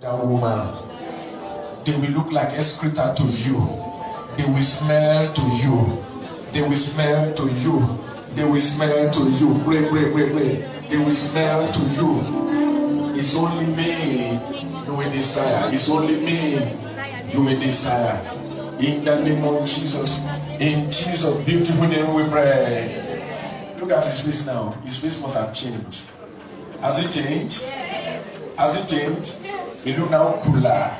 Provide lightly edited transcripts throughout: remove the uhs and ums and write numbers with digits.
That woman, they will look like excreta to you. They will smell to you. They will smell to you. They will smell to you. Pray, pray, pray, pray. They will smell to you. It's only me you will desire. It's only me you will desire. In the name of Jesus. In Jesus' beautiful name we pray. Look at his face now. His face must have changed. Has it changed? Has it changed? It looks now cooler.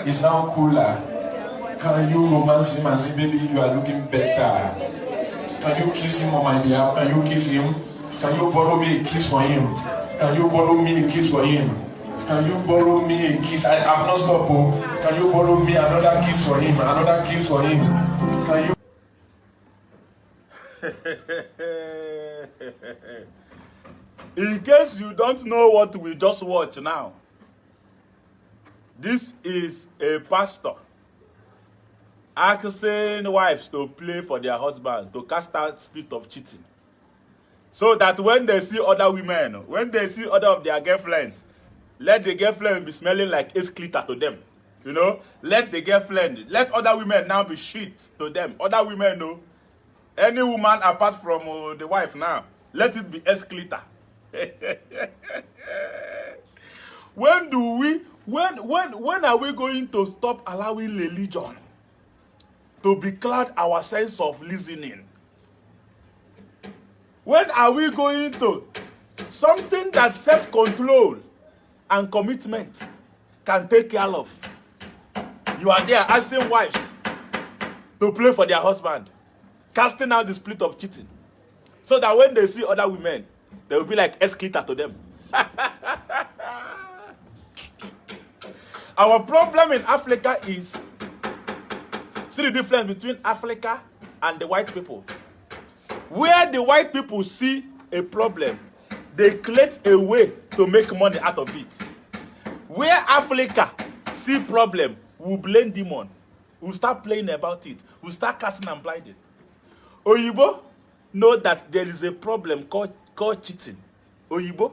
It's now cooler. Can you romance him and say, baby, you are looking better? Can you kiss him on my behalf? Can you kiss him? Can you borrow me a kiss for him? Can you borrow me a kiss for him? Can you borrow me a kiss? I have not stopped. Oh. Can you borrow me another kiss for him? Another kiss for him? Can you? In case you don't know what we just watched now, this is a pastor asking wives to play for their husband to cast out spirit of cheating. So that when they see other women, when they see other of their girlfriends, let the girlfriend be smelling like ace glitter to them. You know, let the girlfriend, let other women now be shit to them. Other women know. Any woman apart from the wife now, let it be ace glitter. When are we going to stop allowing religion to becloud our sense of listening? When are we going to? Something that self-control and commitment can take care of. You are there asking wives to pray for their husband, casting out the spirit of cheating, so that when they see other women, they will be like excreta to them. Our problem in Africa is, see the difference between Africa and the white people. Where the white people see a problem, they create a way to make money out of it. Where Africa see problem, we blame demon. We start playing about it. We start casting and blinding. Oyibo know that there is a problem called cheating. Oyibo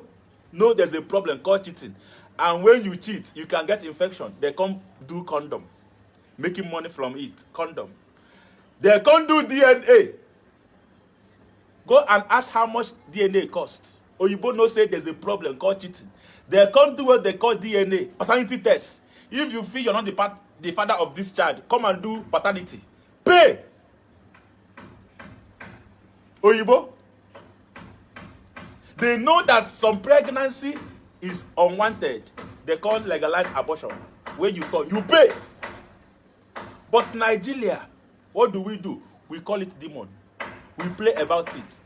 know there's a problem called cheating. And when you cheat, you can get infection. They come do condom. Making money from it. Condom. They can't do DNA. Go and ask how much DNA costs. Oyibo no say there's a problem called cheating. They can't do what they call DNA, paternity test. If you feel you're not the father of this child, come and do paternity. Pay! Oyibo. They know that some pregnancy is unwanted. They call legalized abortion. When you call, you pay. But Nigeria, what do? We call it demon. We play about it.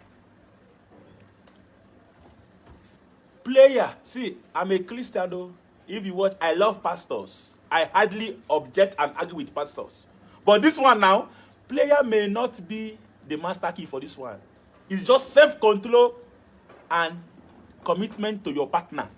Player, see, I'm a Christian though. If you watch, I love pastors. I hardly object and argue with pastors. But this one now, player may not be the master key for this one. It's just self-control and commitment to your partner.